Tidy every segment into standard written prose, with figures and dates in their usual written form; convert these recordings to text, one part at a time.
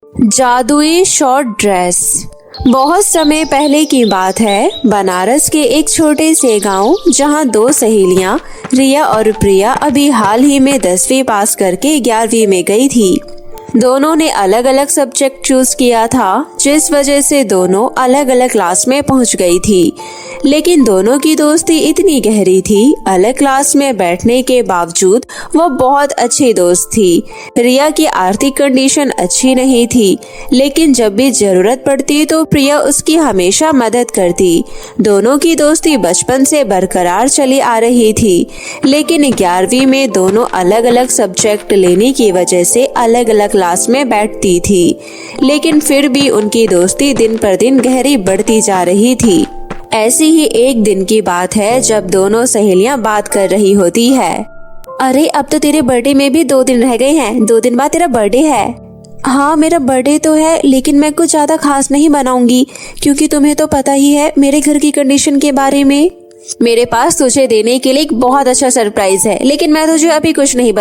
जादुई short dress. बहुत समय पहले की बात है, बनारस के एक छोटे से गांव जहां दो सहेलियां रिया और प्रिया अभी हाल ही में 10वीं पास करके 11वीं में गई थी। दोनों ने अलग अलग सब्जेक्ट चूज किया था, जिस वजह से दोनों अलग अलग क्लास में पहुंच गई थी। लेकिन दोनों की दोस्ती इतनी गहरी थी, अलग क्लास में बैठने के बावजूद वो बहुत अच्छी दोस्त थी। रिया की आर्थिक कंडीशन अच्छी नहीं थी, लेकिन जब भी जरूरत पड़ती तो प्रिया उसकी हमेशा मदद करती। दोनों की दोस्ती बचपन से बरकरार चली आ रही थी, लेकिन 11वीं में दोनों अलग अलग सब्जेक्ट लेने की वजह से अलग अलग क्लास में बैठती थी। लेकिन फिर भी उनकी दोस्ती दिन पर दिन गहरी बढ़ती जा रही थी। ऐसी ही एक दिन की बात है जब दोनों सहेलियां बात कर रही होती है। अरे अब तो तेरे बर्थडे में भी 2 दिन रह गए हैं, 2 दिन बाद तेरा बर्थडे है। हाँ मेरा बर्थडे तो है, लेकिन मैं कुछ ज्यादा खास नहीं बनाऊंगी, क्योंकि तुम्हें तो पता ही है मेरे घर की कंडीशन के बारे में। मेरे पास तुझे देने के लिए एक बहुत अच्छा सरप्राइज है, लेकिन मैं तुझे अभी कुछ नहीं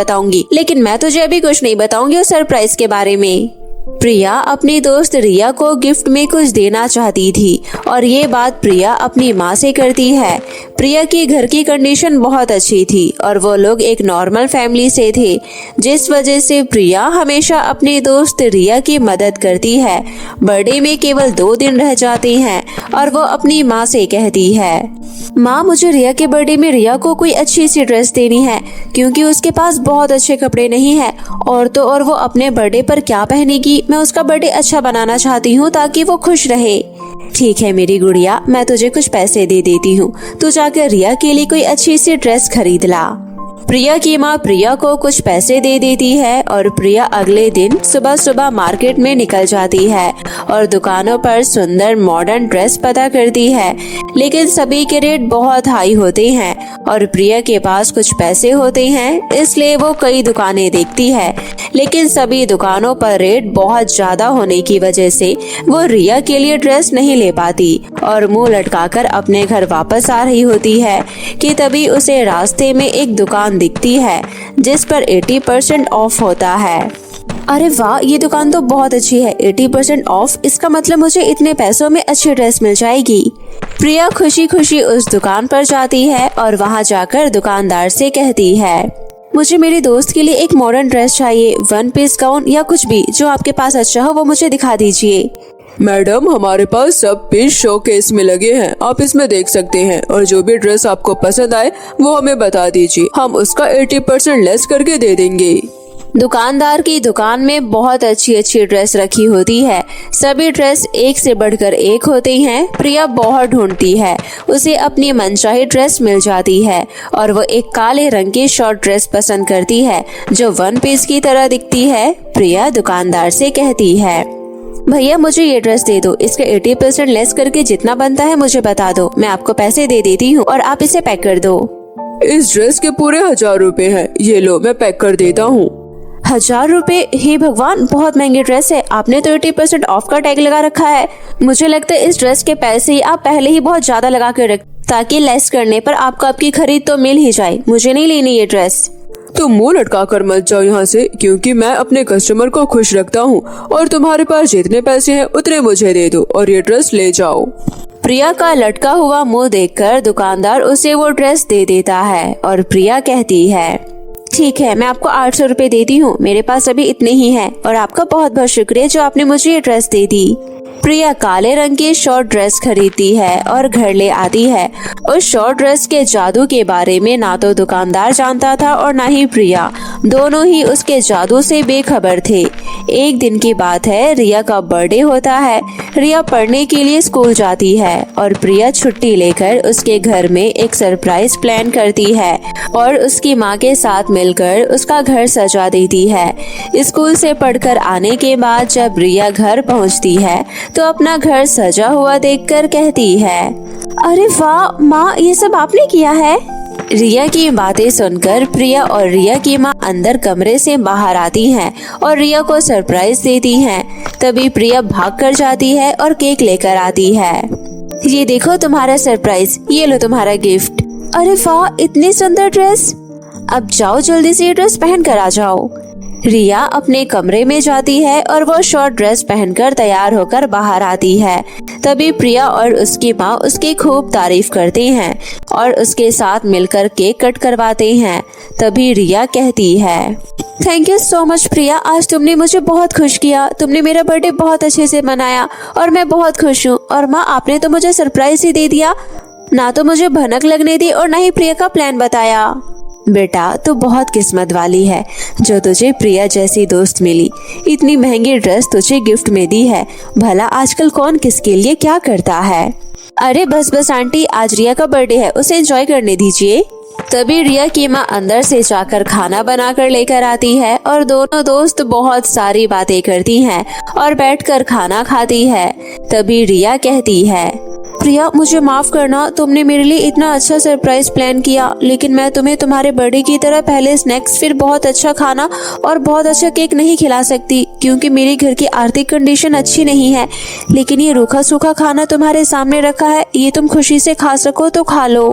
बताऊंगी उस सरप्राइज के बारे में। प्रिया अपनी दोस्त रिया को गिफ्ट में कुछ देना चाहती थी और ये बात प्रिया अपनी माँ से करती है। प्रिया की घर की कंडीशन बहुत अच्छी थी और वो लोग एक नॉर्मल फैमिली से थे, जिस वजह से प्रिया हमेशा अपनी दोस्त रिया की मदद करती है। बर्थडे में केवल 2 दिन रह जाते हैं और वो अपनी माँ से कहती है, माँ मुझे रिया के बर्थडे में रिया को कोई अच्छी सी ड्रेस देनी है, क्योंकि उसके पास बहुत अच्छे कपड़े नहीं है। और तो और वो अपने बर्थडे पर क्या पहनेगी, मैं उसका बर्थडे अच्छा बनाना चाहती हूँ ताकि वो खुश रहे। ठीक है मेरी गुड़िया, मैं तुझे कुछ पैसे दे देती हूँ, तू जाकर रिया के लिए कोई अच्छी सी ड्रेस खरीद ला। प्रिया की माँ प्रिया को कुछ पैसे दे देती है और प्रिया अगले दिन सुबह सुबह मार्केट में निकल जाती है और दुकानों पर सुंदर मॉडर्न ड्रेस पता करती है, लेकिन सभी के रेट बहुत हाई होते हैं और प्रिया के पास कुछ पैसे होते हैं, इसलिए वो कई दुकानें देखती है, लेकिन सभी दुकानों पर रेट बहुत ज्यादा होने की वजह से वो रिया के लिए ड्रेस नहीं ले पाती और मुंह लटकाकर अपने घर वापस आ रही होती है कि तभी उसे रास्ते में एक दुकान दिखती है जिस पर 80% ऑफ होता है। अरे वाह, ये दुकान तो बहुत अच्छी है, 80% ऑफ, इसका मतलब मुझे इतने पैसों में अच्छी ड्रेस मिल जाएगी। प्रिया खुशी खुशी उस दुकान पर जाती है और वहाँ जाकर दुकानदार से कहती है, मुझे मेरी दोस्त के लिए एक मॉडर्न ड्रेस चाहिए, 1 पीस गाउन या कुछ भी जो आपके पास अच्छा हो वो मुझे दिखा दीजिए। मैडम हमारे पास सब पीस शोकेस में लगे हैं, आप इसमें देख सकते हैं और जो भी ड्रेस आपको पसंद आए वो हमें बता दीजिए, हम उसका 80% लेस करके दे देंगे। दुकानदार की दुकान में बहुत अच्छी अच्छी ड्रेस रखी होती है, सभी ड्रेस एक से बढ़कर एक होती हैं। प्रिया बहुत ढूंढती है, उसे अपनी मनचाही ड्रेस मिल जाती है और वो एक काले रंग की शॉर्ट ड्रेस पसंद करती है जो 1 पीस की तरह दिखती है। प्रिया दुकानदार से कहती है, भैया मुझे ये ड्रेस दे दो, इसका 80% लेस करके जितना बनता है मुझे बता दो, मैं आपको पैसे दे देती हूँ और आप इसे पैक कर दो। इस ड्रेस के पूरे 1000 रुपए हैं, ये लो मैं पैक कर देता हूँ। 1000 रुपए? हे भगवान, बहुत महंगी ड्रेस है, आपने तो 80% ऑफ का टैग लगा रखा है। मुझे लगता है इस ड्रेस के पैसे आप पहले ही बहुत ज्यादा लगा कर रख, ताकि लेस करने पर आपको आपकी खरीद तो मिल ही जाए। मुझे नहीं लेनी ये ड्रेस। तुम मुंह लटका कर मत जाओ यहाँ से, क्योंकि मैं अपने कस्टमर को खुश रखता हूँ और तुम्हारे पास जितने पैसे हैं उतने मुझे दे दो और ये ड्रेस ले जाओ। प्रिया का लटका हुआ मुंह देखकर दुकानदार उसे वो ड्रेस दे देता है और प्रिया कहती है, ठीक है मैं आपको 800 रुपए देती हूँ, मेरे पास अभी इतने ही हैं और आपका बहुत बहुत शुक्रिया जो आपने मुझे ये ड्रेस दे दी। प्रिया काले रंग की शॉर्ट ड्रेस खरीदती है और घर ले आती है। उस शॉर्ट ड्रेस के जादू के बारे में ना तो दुकानदार जानता था और ना ही प्रिया, दोनों ही उसके जादू से बेखबर थे। एक दिन की बात है, रिया का बर्थडे होता है। रिया पढ़ने के लिए स्कूल जाती है और प्रिया छुट्टी लेकर उसके घर में एक सरप्राइज प्लान करती है और उसकी माँ के साथ मिलकर उसका घर सजा देती है। स्कूल से पढ़कर आने के बाद जब रिया घर पहुँचती है तो अपना घर सजा हुआ देखकर कहती है, अरे वाह माँ, ये सब आपने किया है। रिया की बातें सुनकर प्रिया और रिया की माँ अंदर कमरे से बाहर आती हैं और रिया को सरप्राइज देती हैं। तभी प्रिया भाग कर जाती है और केक लेकर आती है। ये देखो तुम्हारा सरप्राइज, ये लो तुम्हारा गिफ्ट। अरे वाह, इतनी सुंदर ड्रेस। अब जाओ जल्दी से ये ड्रेस पहन कर आ जाओ। रिया अपने कमरे में जाती है और वो शॉर्ट ड्रेस पहनकर तैयार होकर बाहर आती है। तभी प्रिया और उसकी माँ उसकी खूब तारीफ करती हैं और उसके साथ मिलकर केक कट करवाते हैं। तभी रिया कहती है, थैंक यू सो मच प्रिया, आज तुमने मुझे बहुत खुश किया। तुमने मेरा बर्थडे बहुत अच्छे से मनाया और मैं बहुत खुश हूँ। और माँ, आपने तो मुझे सरप्राइज ही दे दिया, ना तो मुझे भनक लगने दी और ना ही प्रिया का प्लान बताया। बेटा, तू बहुत किस्मत वाली है जो तुझे प्रिया जैसी दोस्त मिली। इतनी महंगी ड्रेस तुझे गिफ्ट में दी है। भला आजकल कौन किसके लिए क्या करता है। अरे बस बस आंटी, आज रिया का बर्थडे है, उसे एंजॉय करने दीजिए। तभी रिया की माँ अंदर से जाकर खाना बनाकर लेकर आती है और दोनों दोस्त बहुत सारी बातें करती हैं और बैठकर खाना खाती है। तभी रिया कहती है, प्रिया मुझे माफ करना, तुमने मेरे लिए इतना अच्छा सरप्राइज प्लान किया, लेकिन मैं तुम्हें तुम्हारे बर्थडे की तरह पहले स्नैक्स फिर बहुत अच्छा खाना और बहुत अच्छा केक नहीं खिला सकती, क्योंकि मेरे घर की आर्थिक कंडीशन अच्छी नहीं है। लेकिन ये रूखा सूखा खाना तुम्हारे सामने रखा है, ये तुम खुशी से खा सको तो खा लो।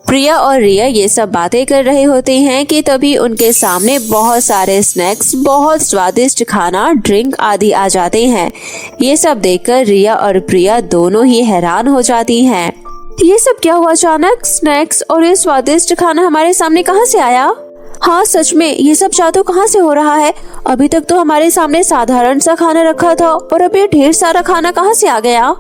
प्रिया और रिया ये सब बातें कर रहे होते हैं कि तभी उनके सामने बहुत सारे स्नैक्स, बहुत स्वादिष्ट खाना, ड्रिंक आदि आ जाते हैं। ये सब देखकर रिया और प्रिया दोनों ही हैरान हो जाती हैं। ये सब क्या हुआ अचानक? स्नैक्स और ये स्वादिष्ट खाना हमारे सामने कहाँ से आया? हाँ सच में, ये सब जादू कहाँ से हो रहा है? अभी तक तो हमारे सामने साधारण सा खाना रखा था और अब ये ढेर सारा खाना कहाँ से आ गया?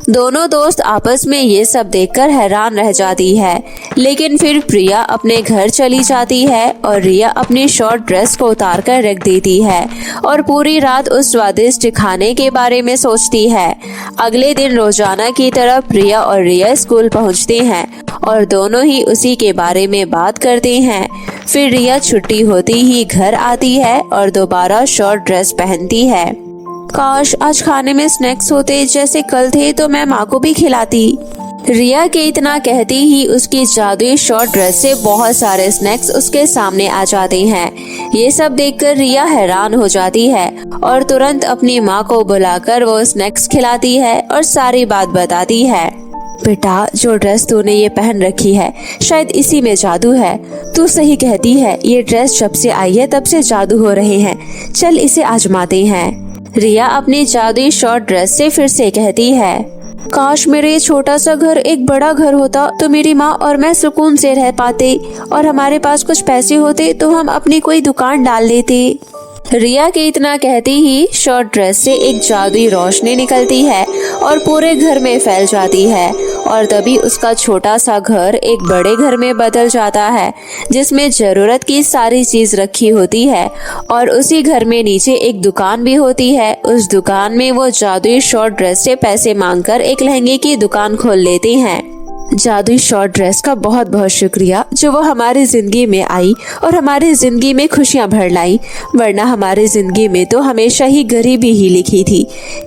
दोनों दोस्त आपस में ये सब देखकर हैरान रह जाती है। लेकिन फिर प्रिया अपने घर चली जाती है और रिया अपनी शॉर्ट ड्रेस को उतार कर रख देती है और पूरी रात उस स्वादिष्ट खाने के बारे में सोचती है। अगले दिन रोजाना की तरह प्रिया और रिया स्कूल पहुंचते हैं और दोनों ही उसी के बारे में बात करते हैं। फिर रिया छुट्टी होती ही घर आती है और दोबारा शॉर्ट ड्रेस पहनती है। काश आज खाने में स्नैक्स होते जैसे कल थे तो मैं माँ को भी खिलाती। रिया के इतना कहते ही उसकी जादुई शॉर्ट ड्रेस से बहुत सारे स्नैक्स उसके सामने आ जाते हैं। ये सब देखकर रिया हैरान हो जाती है और तुरंत अपनी माँ को बुलाकर वो स्नैक्स खिलाती है और सारी बात बताती है। बेटा, जो ड्रेस तूने ये पहन रखी है शायद इसी में जादू है। तू सही कहती है, ये ड्रेस जब से आई है तब से जादू हो रहे हैं। चल इसे आजमाते हैं। रिया अपनी जादुई शॉर्ट ड्रेस से फिर से कहती है, काश मेरे ये छोटा सा घर एक बड़ा घर होता तो मेरी माँ और मैं सुकून से रह पाते और हमारे पास कुछ पैसे होते तो हम अपनी कोई दुकान डाल लेते। रिया के इतना कहते ही शॉर्ट ड्रेस से एक जादुई रोशनी निकलती है और पूरे घर में फैल जाती है और तभी उसका छोटा सा घर एक बड़े घर में बदल जाता है जिसमें जरूरत की सारी चीज रखी होती है और उसी घर में नीचे एक दुकान भी होती है। उस दुकान में वो जादुई शॉर्ट ड्रेस से पैसे मांगकर एक लहंगे की दुकान खोल लेते हैं। जादुई शॉर्ट ड्रेस का बहुत बहुत शुक्रिया जो वो हमारी जिंदगी में आई और हमारी जिंदगी में खुशियां भर लाई, वरना हमारी जिंदगी में तो हमेशा ही गरीबी ही लिखी थी।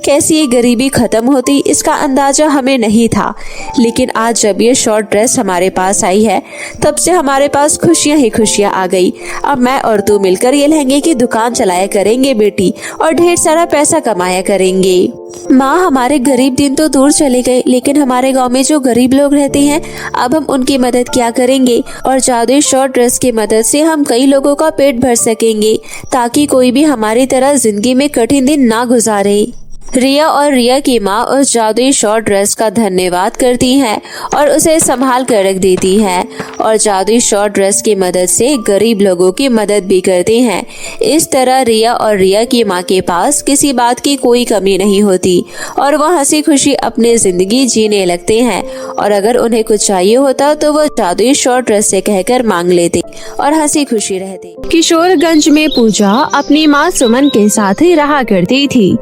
कैसी ये गरीबी खत्म होती इसका अंदाजा हमें नहीं था, लेकिन आज जब ये शॉर्ट ड्रेस हमारे पास आई है तब से हमारे पास खुशियां ही खुशियां आ गई। अब मैं और तू मिलकर ये लहंगे की दुकान चलाया करेंगे बेटी और ढेर सारा पैसा कमाया करेंगे। माँ, हमारे गरीब दिन तो दूर चले गए, लेकिन हमारे गांव में जो गरीब लोग रहते हैं अब हम उनकी मदद क्या करेंगे और जादुई शॉर्ट ड्रेस की मदद से हम कई लोगों का पेट भर सकेंगे ताकि कोई भी हमारी तरह जिंदगी में कठिन दिन ना गुजारे। रिया और रिया की माँ उस जादुई शॉर्ट ड्रेस का धन्यवाद करती हैं और उसे संभाल कर रख देती हैं और जादुई शॉर्ट ड्रेस की मदद से गरीब लोगों की मदद भी करते हैं। इस तरह रिया और रिया की माँ के पास किसी बात की कोई कमी नहीं होती और वह हंसी खुशी अपनी जिंदगी जीने लगते हैं और अगर उन्हें कुछ चाहिए होता तो वो जादुई शॉर्ट ड्रेस से कहकर मांग लेते और हंसी खुशी रहते। किशोरगंज में पूजा अपनी माँ सुमन के साथ ही रहा करती थी।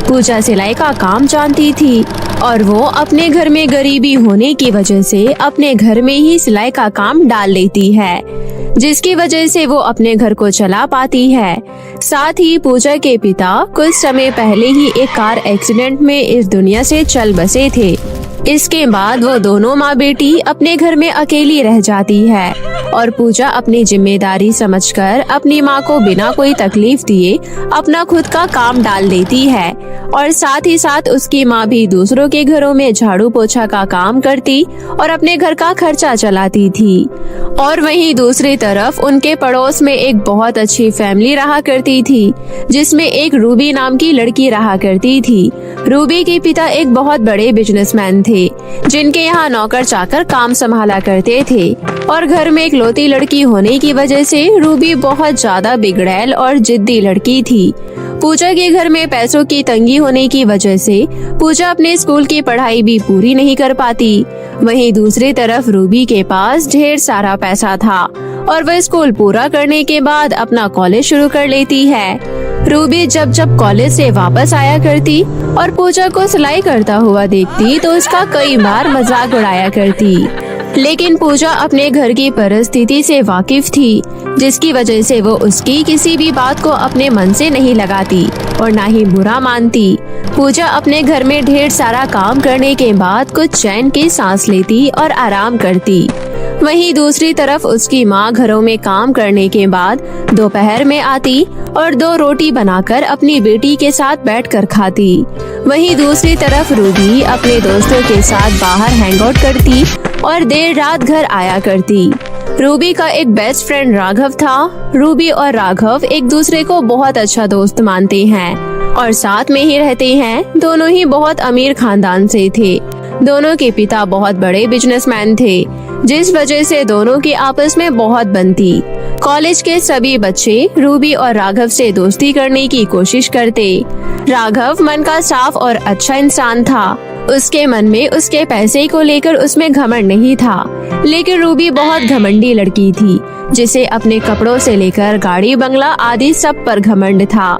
पूजा सिलाई का काम जानती थी और वो अपने घर में गरीबी होने की वजह से अपने घर में ही सिलाई का काम डाल लेती है, जिसकी वजह से वो अपने घर को चला पाती है। साथ ही पूजा के पिता कुछ समय पहले ही एक कार एक्सीडेंट में इस दुनिया से चल बसे थे। इसके बाद वो दोनों माँ बेटी अपने घर में अकेली रह जाती है और पूजा अपनी जिम्मेदारी समझकर अपनी माँ को बिना कोई तकलीफ दिए अपना खुद का काम डाल देती है और साथ ही साथ उसकी माँ भी दूसरों के घरों में झाड़ू पोछा का काम करती और अपने घर का खर्चा चलाती थी। और वहीं दूसरी तरफ उनके पड़ोस में एक बहुत अच्छी फैमिली रहा करती थी, जिसमें एक रूबी नाम की लड़की रहा करती थी। रूबी के पिता एक बहुत बड़े बिजनेसमैन थे, जिनके यहाँ नौकर चाकर काम संभाला करते थे और घर में एक लौती लड़की होने की वजह से रूबी बहुत ज्यादा बिगड़ैल और जिद्दी लड़की थी। पूजा के घर में पैसों की तंगी होने की वजह से पूजा अपने स्कूल की पढ़ाई भी पूरी नहीं कर पाती। वहीं दूसरी तरफ रूबी के पास ढेर सारा पैसा था और वह स्कूल पूरा करने के बाद अपना कॉलेज शुरू कर लेती है। रूबी जब जब कॉलेज से वापस आया करती और पूजा को सिलाई करता हुआ देखती तो उसका कई बार मजाक उड़ाया करती, लेकिन पूजा अपने घर की परिस्थिति से वाकिफ थी, जिसकी वजह से वो उसकी किसी भी बात को अपने मन से नहीं लगाती और ना ही बुरा मानती। पूजा अपने घर में ढेर सारा काम करने के बाद कुछ चैन की सांस लेती और आराम करती। वहीं दूसरी तरफ उसकी माँ घरों में काम करने के बाद दोपहर में आती और 2 रोटी बनाकर अपनी बेटी के साथ बैठकर खाती। वहीं दूसरी तरफ रूबी अपने दोस्तों के साथ बाहर हैंग आउट करती और देर रात घर आया करती। रूबी का एक बेस्ट फ्रेंड राघव था। रूबी और राघव एक दूसरे को बहुत अच्छा दोस्त मानते हैं और साथ में ही रहते हैं। दोनों ही बहुत अमीर खानदान से थे। दोनों के पिता बहुत बड़े बिजनेसमैन थे, जिस वजह से दोनों की आपस में बहुत बनती। कॉलेज के सभी बच्चे रूबी और राघव से दोस्ती करने की कोशिश करते। राघव मन का साफ और अच्छा इंसान था। उसके मन में उसके पैसे को लेकर उसमें घमंड नहीं था, लेकिन रूबी बहुत घमंडी लड़की थी, जिसे अपने कपड़ों से लेकर गाड़ी बंगला आदि सब पर घमंड था।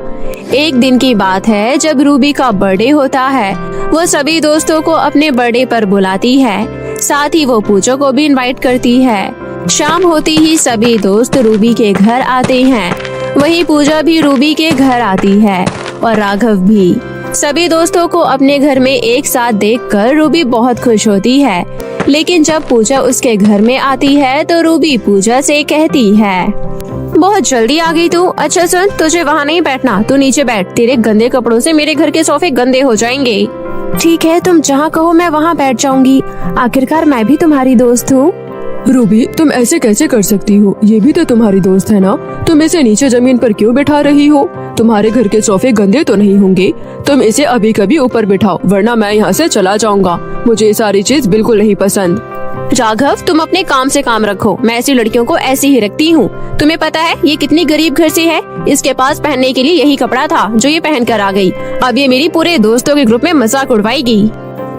एक दिन की बात है, जब रूबी का बर्थडे होता है। वो सभी दोस्तों को अपने बर्थडे पर बुलाती है, साथ ही वो पूजा को भी इनवाइट करती है। शाम होती ही सभी दोस्त रूबी के घर आते हैं। वहीं पूजा भी रूबी के घर आती है और राघव भी। सभी दोस्तों को अपने घर में एक साथ देखकर रूबी बहुत खुश होती है, लेकिन जब पूजा उसके घर में आती है तो रूबी पूजा से कहती है, बहुत जल्दी आ गई तू। अच्छा सुन, तुझे वहाँ नहीं बैठना, तू नीचे बैठ। तेरे गंदे कपड़ों से मेरे घर के सोफे गंदे हो जाएंगे। ठीक है, तुम जहाँ कहो मैं वहाँ बैठ जाऊंगी। आखिरकार मैं भी तुम्हारी दोस्त हूँ। रूबी, तुम ऐसे कैसे कर सकती हो? ये भी तो तुम्हारी दोस्त है ना। तुम इसे नीचे जमीन पर क्यों बिठा रही हो? तुम्हारे घर के सोफे गंदे तो नहीं होंगे? तुम इसे अभी कभी ऊपर बिठाओ, वरना मैं यहाँ से चला जाऊंगा। मुझे ये सारी चीज बिल्कुल नहीं पसंद। राघव, तुम अपने काम से काम रखो। मैं ऐसी लड़कियों को ऐसी ही रखती हूँ। तुम्हें पता है ये कितनी गरीब घर से है? इसके पास पहनने के लिए यही कपड़ा था जो ये पहन कर आ गई। अब ये मेरी पूरे दोस्तों के ग्रुप में मजाक उड़वाएगी।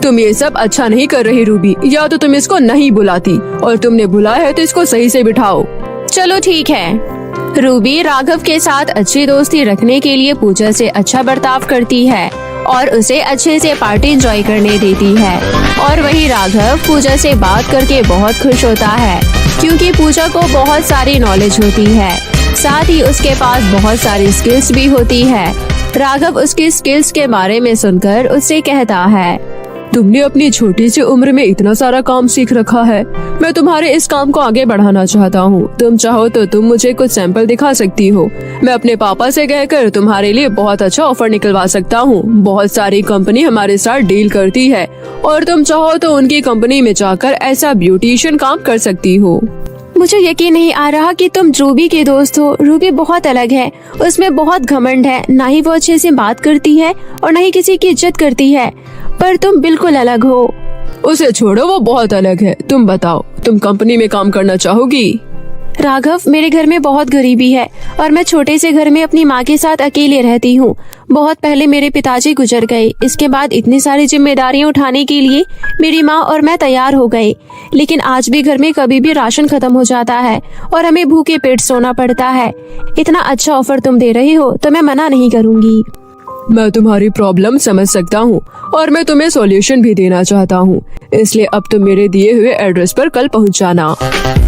तुम ये सब अच्छा नहीं कर रही रूबी। या तो तुम इसको नहीं बुलाती, और तुमने बुलाया है तो इसको सही से बिठाओ। चलो ठीक है। रूबी राघव के साथ अच्छी दोस्ती रखने के लिए पूजा से अच्छा बर्ताव करती है और उसे अच्छे से पार्टी एंजॉय करने देती है। और वही राघव पूजा से बात करके बहुत खुश होता है, क्योंकि पूजा को बहुत सारी नॉलेज होती है, साथ ही उसके पास बहुत सारी स्किल्स भी होती है। राघव उसकी स्किल्स के बारे में सुनकर उससे कहता है, तुमने अपनी छोटी सी उम्र में इतना सारा काम सीख रखा है। मैं तुम्हारे इस काम को आगे बढ़ाना चाहता हूँ। तुम चाहो तो तुम मुझे कुछ सैंपल दिखा सकती हो। मैं अपने पापा से कहकर तुम्हारे लिए बहुत अच्छा ऑफर निकलवा सकता हूँ। बहुत सारी कंपनी हमारे साथ डील करती है और तुम चाहो तो उनकी कंपनी में जाकर ऐसा ब्यूटिशियन काम कर सकती हो। मुझे यकीन नहीं आ रहा कि तुम रूबी के दोस्त हो। रूबी बहुत अलग है, उसमें बहुत घमंड है। ना ही वो अच्छे से बात करती है और ना ही किसी की इज्जत करती है, पर तुम बिल्कुल अलग हो। उसे छोड़ो, वो बहुत अलग है। तुम बताओ, तुम कंपनी में काम करना चाहोगी? राघव, मेरे घर में बहुत गरीबी है और मैं छोटे से घर में अपनी माँ के साथ अकेले रहती हूँ। बहुत पहले मेरे पिताजी गुजर गए। इसके बाद इतनी सारी जिम्मेदारियाँ उठाने के लिए मेरी माँ और मैं तैयार हो गए, लेकिन आज भी घर में कभी भी राशन खत्म हो जाता है और हमें भूखे पेट सोना पड़ता है। इतना अच्छा ऑफर तुम दे रही हो तो मैं मना नहीं करूँगी। मैं तुम्हारी प्रॉब्लम समझ सकता हूँ और मैं तुम्हें सॉल्यूशन भी देना चाहता हूँ, इसलिए अब तुम मेरे दिए हुए एड्रेस पर कल पहुँच जाना।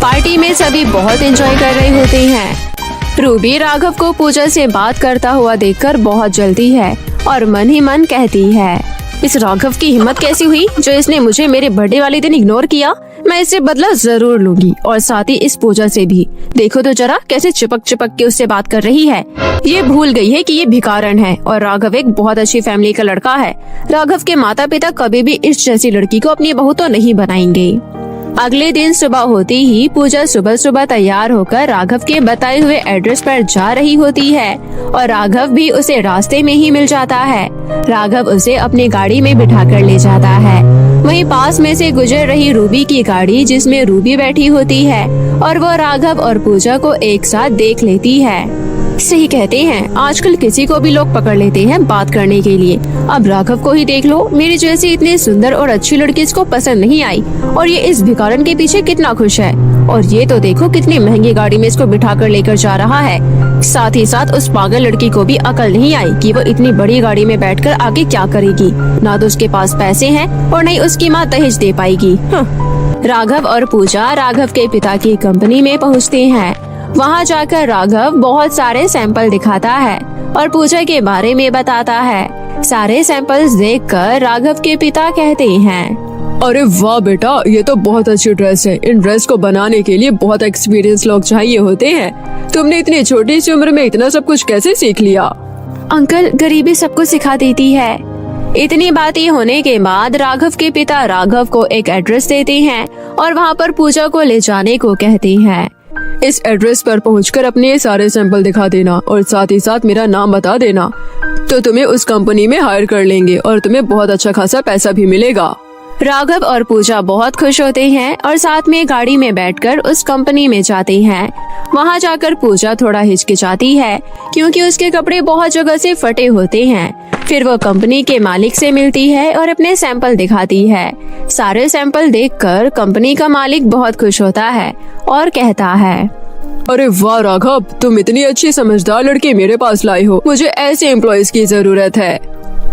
पार्टी में सभी बहुत एंजॉय कर रहे होते हैं। रूबी राघव को पूजा से बात करता हुआ देखकर बहुत जलती है और मन ही मन कहती है, इस राघव की हिम्मत कैसी हुई जो इसने मुझे मेरे बर्थडे वाले दिन इग्नोर किया। मैं इससे बदला जरूर लूंगी और साथ ही इस पूजा से भी। देखो तो जरा कैसे चिपक चिपक के उससे बात कर रही है। ये भूल गई है कि ये भिखारन है और राघव एक बहुत अच्छी फैमिली का लड़का है। राघव के माता पिता कभी भी इस जैसी लड़की को अपनी बहू तो नहीं बनाएंगे। अगले दिन सुबह होते ही पूजा सुबह सुबह तैयार होकर राघव के बताए हुए एड्रेस पर जा रही होती है और राघव भी उसे रास्ते में ही मिल जाता है। राघव उसे अपनी गाड़ी में बिठा कर ले जाता है। वहीं पास में से गुजर रही रूबी की गाड़ी जिसमें रूबी बैठी होती है और वो राघव और पूजा को एक साथ देख लेती है। सही कहते हैं, आजकल किसी को भी लोग पकड़ लेते हैं बात करने के लिए। अब राघव को ही देख लो, मेरी जैसी इतनी सुंदर और अच्छी लड़की इसको पसंद नहीं आई और ये इस भिखारन के पीछे कितना खुश है। और ये तो देखो कितनी महंगी गाड़ी में इसको बिठा कर लेकर जा रहा है। साथ ही साथ उस पागल लड़की को भी अकल नहीं आई कि वो इतनी बड़ी गाड़ी में बैठकर आगे क्या करेगी। ना तो उसके पास पैसे हैं और नहीं उसकी माँ दहेज दे पाएगी। राघव और पूजा राघव के पिता की कंपनी में पहुँचते हैं। वहाँ जाकर राघव बहुत सारे सैंपल दिखाता है और पूजा के बारे में बताता है। सारे सैंपल्स देखकर राघव के पिता कहते हैं, अरे वाह बेटा, ये तो बहुत अच्छी ड्रेस है। इन ड्रेस को बनाने के लिए बहुत एक्सपीरियंस लोग चाहिए होते हैं। तुमने इतनी छोटी सी उम्र में इतना सब कुछ कैसे सीख लिया? अंकल, गरीबी सबको सिखा देती है। इतनी बातें होने के बाद राघव के पिता राघव को एक एड्रेस देते हैं और वहाँ पर पूजा को ले जाने को कहते हैं। इस एड्रेस पर पहुंचकर अपने ये सारे सैंपल दिखा देना और साथ ही साथ मेरा नाम बता देना, तो तुम्हें उस कंपनी में हायर कर लेंगे और तुम्हें बहुत अच्छा खासा पैसा भी मिलेगा। राघव और पूजा बहुत खुश होते हैं और साथ में गाड़ी में बैठकर उस कंपनी में जाते हैं। वहाँ जाकर पूजा थोड़ा हिचकिचाती है क्योंकि उसके कपड़े बहुत जगह से फटे होते हैं। फिर वो कंपनी के मालिक से मिलती है और अपने सैंपल दिखाती है। सारे सैंपल देखकर कंपनी का मालिक बहुत खुश होता है और कहता है, अरे वाह राघव, तुम इतनी अच्छी समझदार लड़की मेरे पास लाई हो। मुझे ऐसे एम्प्लॉयज की जरूरत है।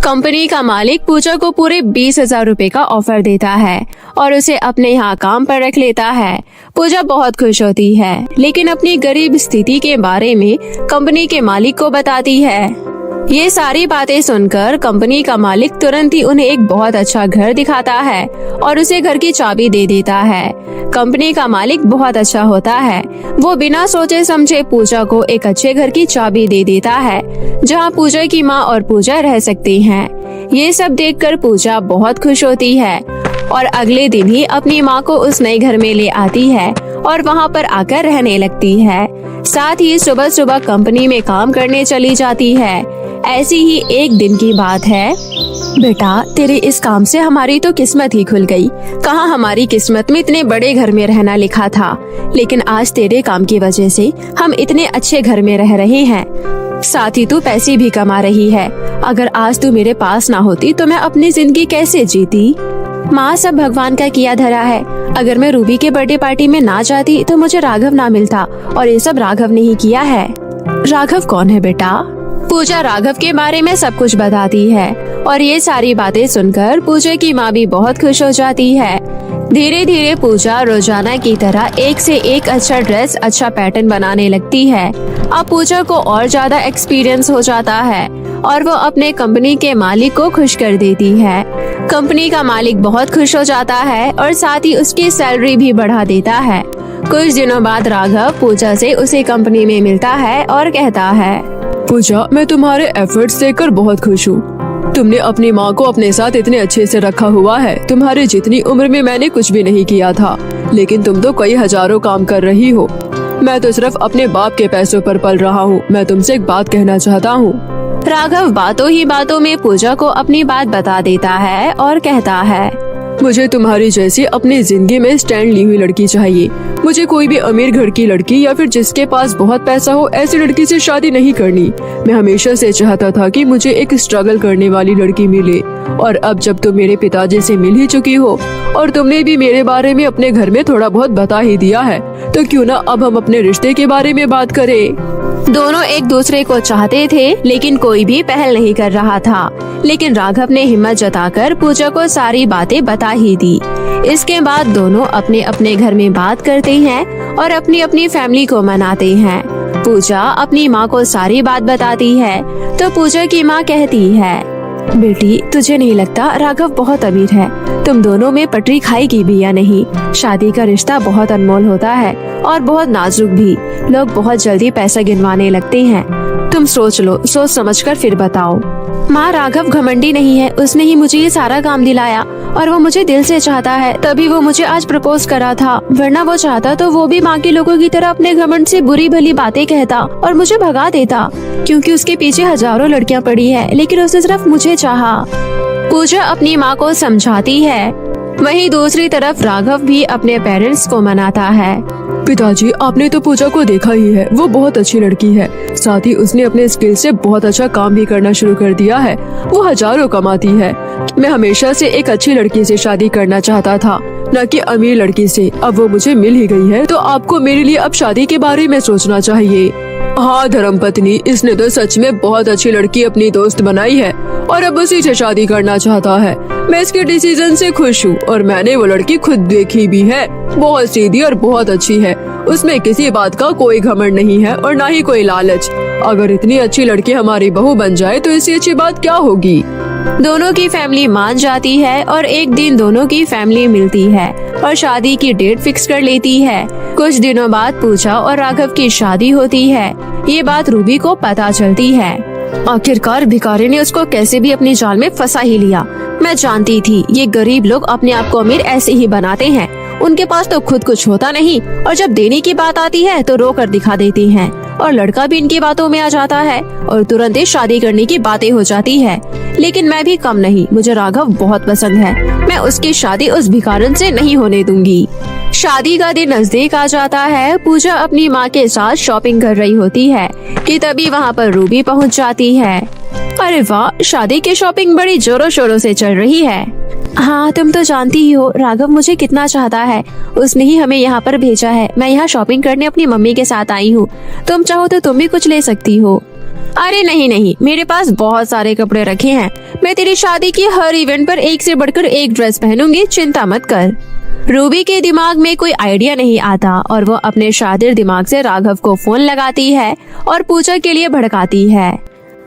कंपनी का मालिक पूजा को पूरे 20,000 रुपए का ऑफर देता है और उसे अपने यहाँ काम पर रख लेता है। पूजा बहुत खुश होती है लेकिन अपनी गरीब स्थिति के बारे में कंपनी के मालिक को बताती है। ये सारी बातें सुनकर कंपनी का मालिक तुरंत ही उन्हें एक बहुत अच्छा घर दिखाता है और उसे घर की चाबी दे देता है। कंपनी का मालिक बहुत अच्छा होता है। वो बिना सोचे समझे पूजा को एक अच्छे घर की चाबी दे देता है जहां पूजा की माँ और पूजा रह सकती हैं। ये सब देखकर पूजा बहुत खुश होती है और अगले दिन ही अपनी माँ को उस नए घर में ले आती है और वहाँ पर आकर रहने लगती है। साथ ही सुबह सुबह कंपनी में काम करने चली जाती है। ऐसी ही एक दिन की बात है। बेटा, तेरे इस काम से हमारी तो किस्मत ही खुल गई। कहाँ हमारी किस्मत में इतने बड़े घर में रहना लिखा था, लेकिन आज तेरे काम की वजह से हम इतने अच्छे घर में रह रहे हैं। साथ ही तू पैसे भी कमा रही है। अगर आज तू मेरे पास ना होती तो मैं अपनी जिंदगी कैसे जीती? माँ, सब भगवान का किया धरा है। अगर मैं रूबी के बर्थडे पार्टी में ना जाती तो मुझे राघव ना मिलता और ये सब राघव ने ही किया है। राघव कौन है बेटा? पूजा राघव के बारे में सब कुछ बताती है और ये सारी बातें सुनकर पूजा की माँ भी बहुत खुश हो जाती है। धीरे धीरे पूजा रोजाना की तरह एक से एक अच्छा ड्रेस, अच्छा पैटर्न बनाने लगती है। अब पूजा को और ज्यादा एक्सपीरियंस हो जाता है और वो अपने कंपनी के मालिक को खुश कर देती है। कंपनी का मालिक बहुत खुश हो जाता है और साथ ही उसकी सैलरी भी बढ़ा देता है। कुछ दिनों बाद राघव पूजा से उसे कंपनी में मिलता है और कहता है, पूजा, मैं तुम्हारे एफर्ट्स देखकर बहुत खुश हूँ। तुमने अपनी माँ को अपने साथ इतने अच्छे से रखा हुआ है। तुम्हारी जितनी उम्र में मैंने कुछ भी नहीं किया था, लेकिन तुम तो कई हजारों काम कर रही हो। मैं तो सिर्फ अपने बाप के पैसों पर पल रहा हूँ। मैं तुमसे एक बात कहना चाहता हूँ। राघव बातों ही बातों में पूजा को अपनी बात बता देता है और कहता है, मुझे तुम्हारी जैसी अपनी जिंदगी में स्टैंड ली हुई लड़की चाहिए। मुझे कोई भी अमीर घर की लड़की या फिर जिसके पास बहुत पैसा हो, ऐसी लड़की से शादी नहीं करनी। मैं हमेशा से चाहता था कि मुझे एक स्ट्रगल करने वाली लड़की मिले, और अब जब तुम मेरे पिताजी से मिल ही चुकी हो और तुमने भी मेरे बारे में अपने घर में थोड़ा बहुत बता ही दिया है, तो क्यों ना अब हम अपने रिश्ते के बारे में बात करें। दोनों एक दूसरे को चाहते थे लेकिन कोई भी पहल नहीं कर रहा था। लेकिन राघव ने हिम्मत जताकर पूजा को सारी बातें बता ही दी। इसके बाद दोनों अपने अपने घर में बात करते हैं और अपनी अपनी फैमिली को मनाते हैं। पूजा अपनी माँ को सारी बात बताती है तो पूजा की माँ कहती है, बेटी, तुझे नहीं लगता राघव बहुत अमीर है? तुम दोनों में पटरी खाएगी भी या नहीं? शादी का रिश्ता बहुत अनमोल होता है और बहुत नाजुक भी। लोग बहुत जल्दी पैसा गिनवाने लगते हैं। तुम सोच लो, सोच समझकर फिर बताओ। माँ, राघव घमंडी नहीं है, उसने ही मुझे ये सारा काम दिलाया और वो मुझे दिल से चाहता है, तभी वो मुझे आज प्रपोज करा था। वरना वो चाहता तो वो भी बाकी लोगों की तरह अपने घमंड से बुरी भली बातें कहता और मुझे भगा देता, क्योंकि उसके पीछे हजारों लड़कियां पड़ी है, लेकिन उसने सिर्फ मुझे चाहा। पूजा अपनी माँ को समझाती है। वहीं दूसरी तरफ राघव भी अपने पेरेंट्स को मनाता है। पिताजी, आपने तो पूजा को देखा ही है, वो बहुत अच्छी लड़की है। साथ ही उसने अपने स्किल से बहुत अच्छा काम भी करना शुरू कर दिया है। वो हजारों कमाती है। मैं हमेशा से एक अच्छी लड़की से शादी करना चाहता था, न कि अमीर लड़की से। अब वो मुझे मिल ही गई है, तो आपको मेरे लिए अब शादी के बारे में सोचना चाहिए। हाँ धर्मपत्नी, इसने तो सच में बहुत अच्छी लड़की अपनी दोस्त बनाई है और अब उसी से शादी करना चाहता है। मैं इसके डिसीजन से खुश हूँ और मैंने वो लड़की खुद देखी भी है। बहुत सीधी और बहुत अच्छी है। उसमें किसी बात का कोई घमंड नहीं है और ना ही कोई लालच। अगर इतनी अच्छी लड़की हमारी बहू बन जाए तो इससे अच्छी बात क्या होगी। दोनों की फैमिली मान जाती है और एक दिन दोनों की फैमिली मिलती है और शादी की डेट फिक्स कर लेती है। कुछ दिनों बाद पूजा और राघव की शादी होती है। ये बात रूबी को पता चलती है। आखिरकार भिखारी ने उसको कैसे भी अपनी जाल में फंसा ही लिया। मैं जानती थी ये गरीब लोग अपने आप को अमीर ऐसे ही बनाते हैं। उनके पास तो खुद कुछ होता नहीं और जब देने की बात आती है तो रो कर दिखा देती हैं। और लड़का भी इनकी बातों में आ जाता है और तुरंत ही शादी करने की बातें हो जाती है। लेकिन मैं भी कम नहीं, मुझे राघव बहुत पसंद है। मैं उसकी शादी उस भिखारन से नहीं होने दूंगी। शादी का दिन नजदीक आ जाता है। पूजा अपनी माँ के साथ शॉपिंग कर रही होती है कि तभी वहाँ पर रूबी पहुँच जाती है। अरे वाह, शादी की शॉपिंग बड़ी जोरों शोरों से चल रही है। हाँ, तुम तो जानती ही हो राघव मुझे कितना चाहता है। उसने ही हमें यहाँ पर भेजा है। मैं यहाँ शॉपिंग करने अपनी मम्मी के साथ आई हूँ। तुम चाहो तो तुम भी कुछ ले सकती हो। अरे नहीं नहीं, मेरे पास बहुत सारे कपड़े रखे हैं। मैं तेरी शादी की हर इवेंट पर एक से बढ़कर एक ड्रेस पहनूंगी, चिंता मत कर। रूबी के दिमाग में कोई आइडिया नहीं आता और वो अपने शातिर दिमाग से राघव को फोन लगाती है और पूजा के लिए भड़काती है।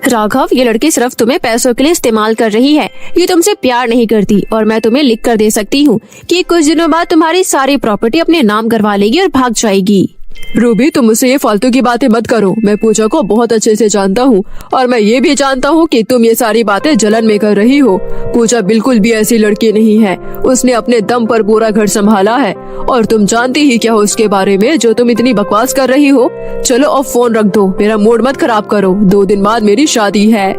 राघव, ये लड़की सिर्फ तुम्हें पैसों के लिए इस्तेमाल कर रही है। ये तुमसे प्यार नहीं करती और मैं तुम्हें लिख कर दे सकती हूँ कि कुछ दिनों बाद तुम्हारी सारी प्रॉपर्टी अपने नाम करवा लेगी और भाग जाएगी। रूबी, तुम मुझसे ये फालतू की बातें मत करो। मैं पूजा को बहुत अच्छे से जानता हूँ और मैं ये भी जानता हूँ कि तुम ये सारी बातें जलन में कर रही हो। पूजा बिल्कुल भी ऐसी लड़की नहीं है। उसने अपने दम पर पूरा घर संभाला है और तुम जानती ही क्या हो उसके बारे में, जो तुम इतनी बकवास कर रही हो। चलो अब फोन रख दो, मेरा मूड मत खराब करो। 2 दिन बाद मेरी शादी है।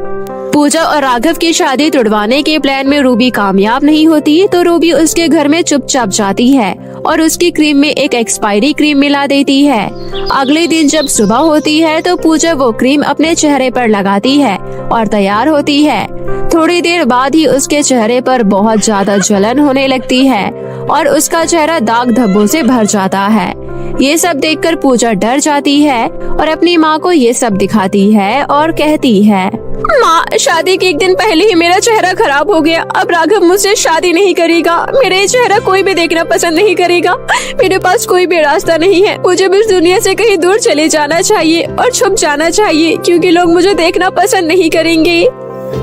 पूजा और राघव की शादी तुड़वाने के प्लान में रूबी कामयाब नहीं होती तो रूबी उसके घर में चुपचाप जाती है और उसकी क्रीम में एक एक्सपायरी क्रीम मिला देती है। अगले दिन जब सुबह होती है तो पूजा वो क्रीम अपने चेहरे पर लगाती है और तैयार होती है। थोड़ी देर बाद ही उसके चेहरे पर बहुत ज्यादा जलन होने लगती है और उसका चेहरा दाग धब्बों से भर जाता है। ये सब देखकर पूजा डर जाती है और अपनी माँ को ये सब दिखाती है और कहती है, माँ, शादी के एक दिन पहले ही मेरा चेहरा खराब हो गया। अब राघव मुझसे शादी नहीं करेगा। मेरा ये चेहरा कोई भी देखना पसंद नहीं करेगा। मेरे पास कोई भी रास्ता नहीं है। मुझे इस दुनिया से कहीं दूर चले जाना चाहिए और छुप जाना चाहिए, क्योंकि लोग मुझे देखना पसंद नहीं करेंगे।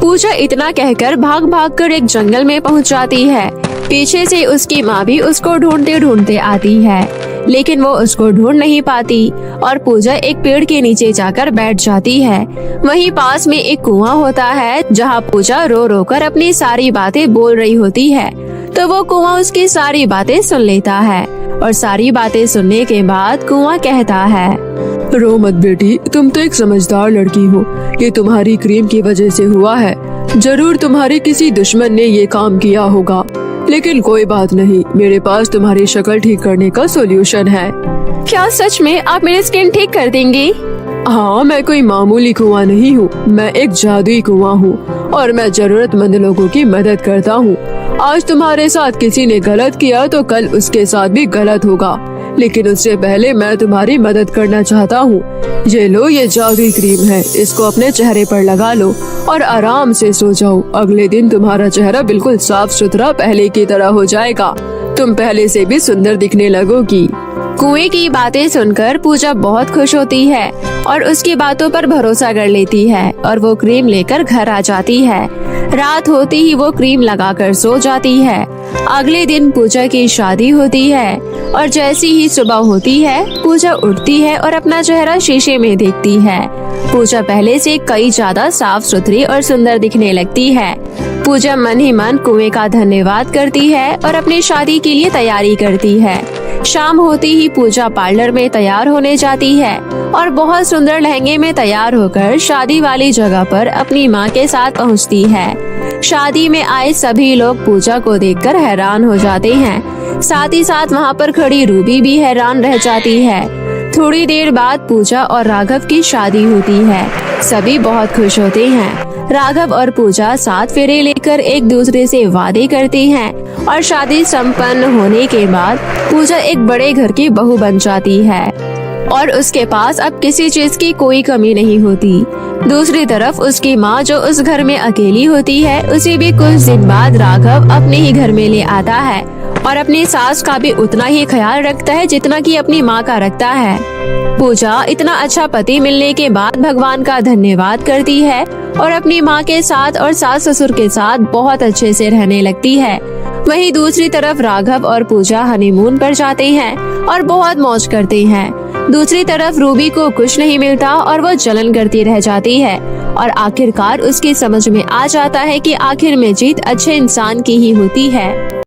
पूजा इतना कहकर भाग भाग कर एक जंगल में पहुँच जाती है। पीछे से उसकी माँ भी उसको ढूंढते ढूंढते आती है, लेकिन वो उसको ढूंढ नहीं पाती और पूजा एक पेड़ के नीचे जाकर बैठ जाती है। वहीं पास में एक कुआं होता है जहाँ पूजा रो रो कर अपनी सारी बातें बोल रही होती है। तो वो कुआं उसकी सारी बातें सुन लेता है और सारी बातें सुनने के बाद कुआं कहता है, रो मत बेटी, तुम तो एक समझदार लड़की हो। ये तुम्हारी क्रीम की वजह से हुआ है। जरूर तुम्हारे किसी दुश्मन ने ये काम किया होगा, लेकिन कोई बात नहीं, मेरे पास तुम्हारी शक्ल ठीक करने का सॉल्यूशन है। क्या सच में आप मेरी स्किन ठीक कर देंगे? हाँ, मैं कोई मामूली कुआं नहीं हूँ, मैं एक जादुई कुआं हूँ और मैं जरूरतमंद लोगों की मदद करता हूँ। आज तुम्हारे साथ किसी ने गलत किया तो कल उसके साथ भी गलत होगा, लेकिन उससे पहले मैं तुम्हारी मदद करना चाहता हूँ। ये लो, ये जादुई क्रीम है, इसको अपने चेहरे पर लगा लो और आराम से सो जाओ। अगले दिन तुम्हारा चेहरा बिल्कुल साफ सुथरा पहले की तरह हो जाएगा। तुम पहले से भी सुंदर दिखने लगोगी। कुएं की बातें सुनकर पूजा बहुत खुश होती है और उसकी बातों पर भरोसा कर लेती है और वो क्रीम लेकर घर आ जाती है। रात होते ही वो क्रीम लगाकर सो जाती है। अगले दिन पूजा की शादी होती है और जैसी ही सुबह होती है पूजा उठती है और अपना चेहरा शीशे में देखती है। पूजा पहले से कई ज्यादा साफ सुथरी और सुंदर दिखने लगती है। पूजा मन ही मन कुएं का धन्यवाद करती है और अपनी शादी के लिए तैयारी करती है। शाम होते ही पूजा पार्लर में तैयार होने जाती है और बहुत सुंदर लहंगे में तैयार होकर शादी वाली जगह पर अपनी माँ के साथ पहुँचती है। शादी में आए सभी लोग पूजा को देखकर हैरान हो जाते हैं। साथ ही साथ वहाँ पर खड़ी रूबी भी हैरान रह जाती है। थोड़ी देर बाद पूजा और राघव की शादी होती है। सभी बहुत खुश होते हैं। राघव और पूजा 7 फेरे लेकर एक दूसरे से वादे करते हैं और शादी संपन्न होने के बाद पूजा एक बड़े घर की बहू बन जाती है और उसके पास अब किसी चीज की कोई कमी नहीं होती। दूसरी तरफ उसकी माँ जो उस घर में अकेली होती है, उसे भी कुछ दिन बाद राघव अपने ही घर में ले आता है और अपनी सास का भी उतना ही ख्याल रखता है जितना कि अपनी माँ का रखता है। पूजा इतना अच्छा पति मिलने के बाद भगवान का धन्यवाद करती है और अपनी माँ के साथ और सास ससुर के साथ बहुत अच्छे से रहने लगती है। वहीं दूसरी तरफ राघव और पूजा हनीमून पर जाते हैं और बहुत मौज करते हैं। दूसरी तरफ रूबी को कुछ नहीं मिलता और वो जलन करती रह जाती है और आखिरकार उसकी समझ में आ जाता है कि आखिर में जीत अच्छे इंसान की ही होती है।